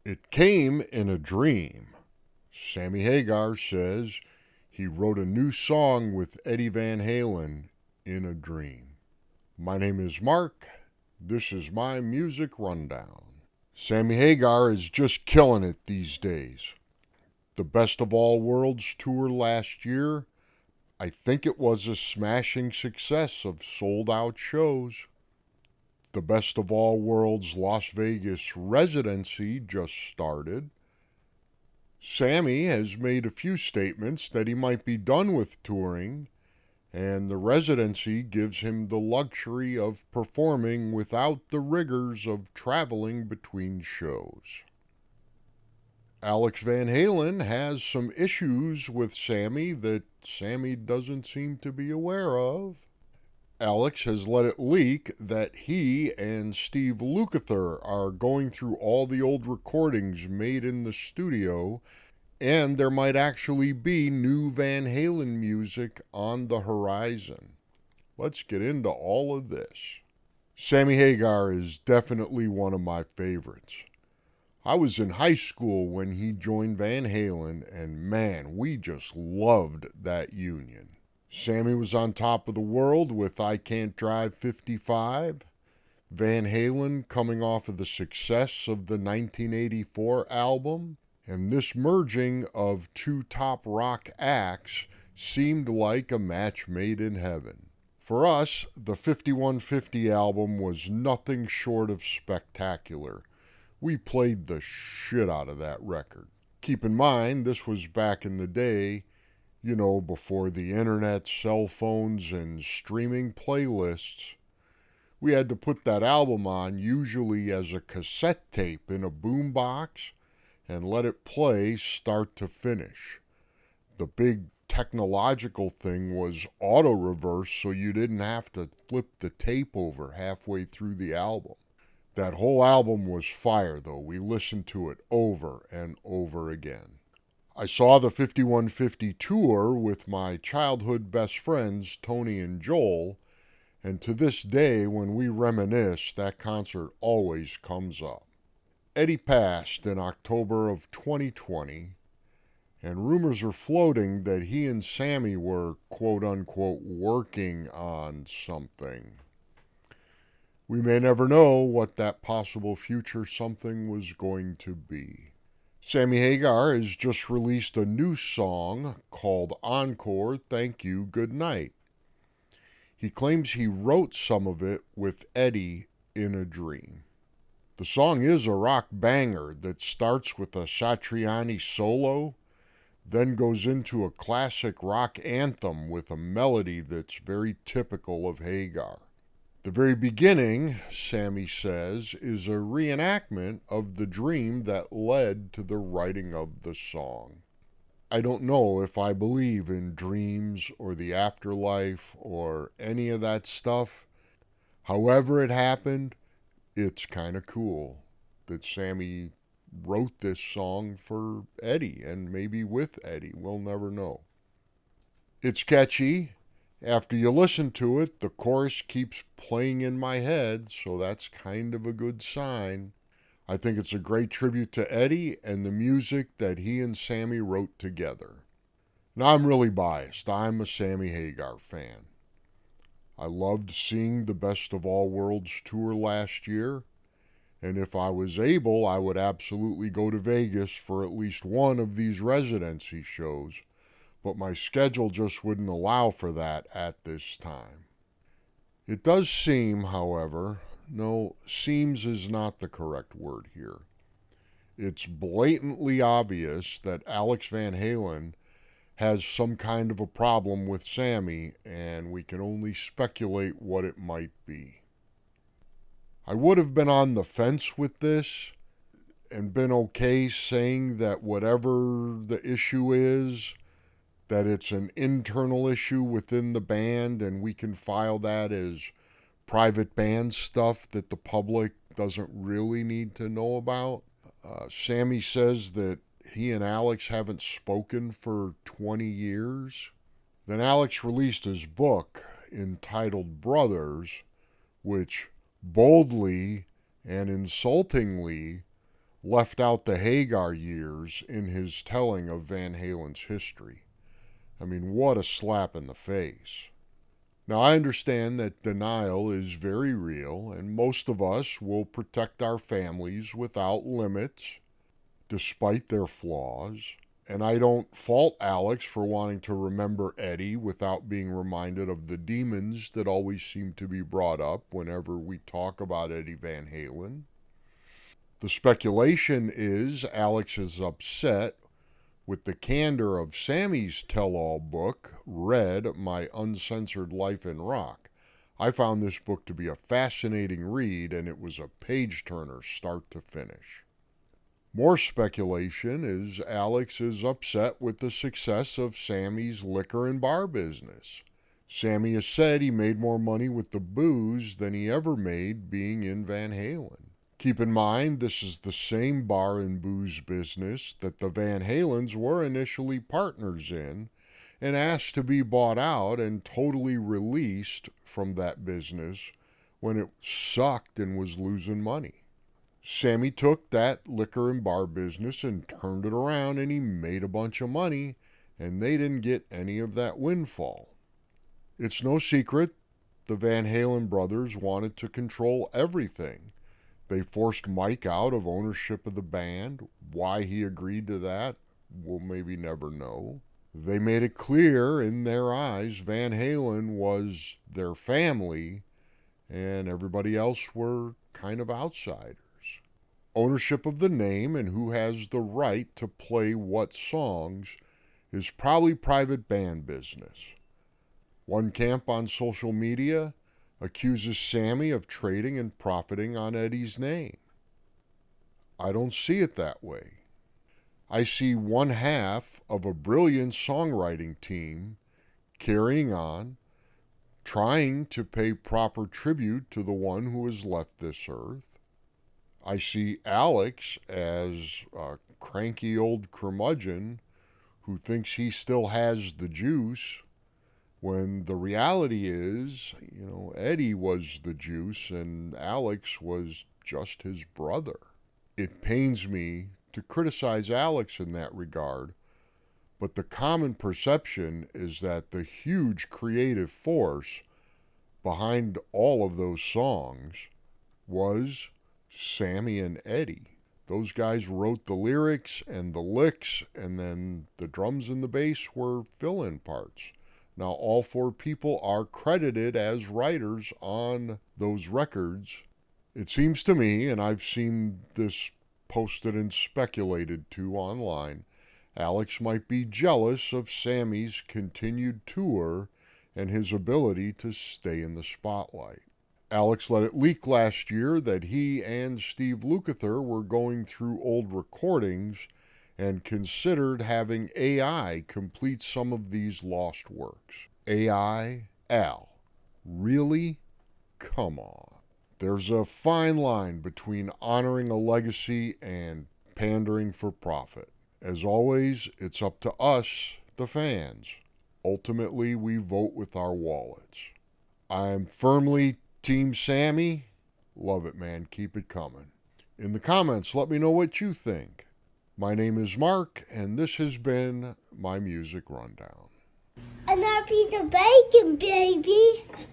It came in a dream. Sammy Hagar says he wrote a new song with Eddie Van Halen in a dream. My name is Mark. This is my music rundown. Sammy Hagar is just killing it these days. The Best of All Worlds tour last year, I think it was a smashing success of sold-out shows. The Best of All Worlds Las Vegas Residency just started. Sammy has made a few statements that he might be done with touring, and the residency gives him the luxury of performing without the rigors of traveling between shows. Alex Van Halen has some issues with Sammy that Sammy doesn't seem to be aware of. Alex has let it leak that he and Steve Lukather are going through all the old recordings made in the studio, and there might actually be new Van Halen music on the horizon. Let's get into all of this. Sammy Hagar is definitely one of my favorites. I was in high school when he joined Van Halen, and man, we just loved that union. Sammy was on top of the world with I Can't Drive 55. Van Halen coming off of the success of the 1984 album. And this merging of two top rock acts seemed like a match made in heaven. For us, the 5150 album was nothing short of spectacular. We played the shit out of that record. Keep in mind, this was back in the day, before the internet, cell phones, and streaming playlists. We had to put that album on, usually as a cassette tape in a boombox, and let it play start to finish. The big technological thing was auto reverse, so you didn't have to flip the tape over halfway through the album. That whole album was fire, though. We listened to it over and over again. I saw the 5150 tour with my childhood best friends, Tony and Joel, and to this day, when we reminisce, that concert always comes up. Eddie passed in October of 2020, and rumors are floating that he and Sammy were quote-unquote working on something. We may never know what that possible future something was going to be. Sammy Hagar has just released a new song called Encore, Thank You, Goodnight. He claims he wrote some of it with Eddie in a dream. The song is a rock banger that starts with a Satriani solo, then goes into a classic rock anthem with a melody that's very typical of Hagar. The very beginning, Sammy says, is a reenactment of the dream that led to the writing of the song. I don't know if I believe in dreams or the afterlife or any of that stuff. However it happened, it's kind of cool that Sammy wrote this song for Eddie, and maybe with Eddie. We'll never know. It's catchy. After you listen to it, the chorus keeps playing in my head, so that's kind of a good sign. I think it's a great tribute to Eddie and the music that he and Sammy wrote together. Now, I'm really biased. I'm a Sammy Hagar fan. I loved seeing the Best of All Worlds tour last year, and if I was able, I would absolutely go to Vegas for at least one of these residency shows, but my schedule just wouldn't allow for that at this time. It does seem, however, no, seems is not the correct word here. It's blatantly obvious that Alex Van Halen has some kind of a problem with Sammy, and we can only speculate what it might be. I would have been on the fence with this and been okay saying that whatever the issue is, that it's an internal issue within the band and we can file that as private band stuff that the public doesn't really need to know about. Sammy says that he and Alex haven't spoken for 20 years. Then Alex released his book entitled Brothers, which boldly and insultingly left out the Hagar years in his telling of Van Halen's history. I mean, what a slap in the face. Now, I understand that denial is very real, and most of us will protect our families without limits, despite their flaws. And I don't fault Alex for wanting to remember Eddie without being reminded of the demons that always seem to be brought up whenever we talk about Eddie Van Halen. The speculation is Alex is upset with the candor of Sammy's tell-all book, Red, My Uncensored Life in Rock. I found this book to be a fascinating read, and it was a page-turner start to finish. More speculation is Alex is upset with the success of Sammy's liquor and bar business. Sammy has said he made more money with the booze than he ever made being in Van Halen. Keep in mind, this is the same bar and booze business that the Van Halens were initially partners in and asked to be bought out and totally released from that business when it sucked and was losing money. Sammy took that liquor and bar business and turned it around, and he made a bunch of money, and they didn't get any of that windfall. It's no secret the Van Halen brothers wanted to control everything. They forced Mike out of ownership of the band. Why he agreed to that, we'll maybe never know. They made it clear in their eyes Van Halen was their family, and everybody else were kind of outsiders. Ownership of the name and who has the right to play what songs is probably private band business. One camp on social media accuses Sammy of trading and profiting on Eddie's name. I don't see it that way. I see one half of a brilliant songwriting team carrying on, trying to pay proper tribute to the one who has left this earth. I see Alex as a cranky old curmudgeon who thinks he still has the juice, when the reality is, Eddie was the juice and Alex was just his brother. It pains me to criticize Alex in that regard, but the common perception is that the huge creative force behind all of those songs was Sammy and Eddie. Those guys wrote the lyrics and the licks, and then the drums and the bass were fill-in parts. Now, all four people are credited as writers on those records. It seems to me, and I've seen this posted and speculated to online, Alex might be jealous of Sammy's continued tour and his ability to stay in the spotlight. Alex let it leak last year that he and Steve Lukather were going through old recordings and considered having AI complete some of these lost works. AI? Al? Really? Come on. There's a fine line between honoring a legacy and pandering for profit. As always, it's up to us, the fans. Ultimately, we vote with our wallets. I'm firmly Team Sammy. Love it, man. Keep it coming. In the comments, let me know what you think. My name is Mark, and this has been my music rundown. Another piece of bacon, baby.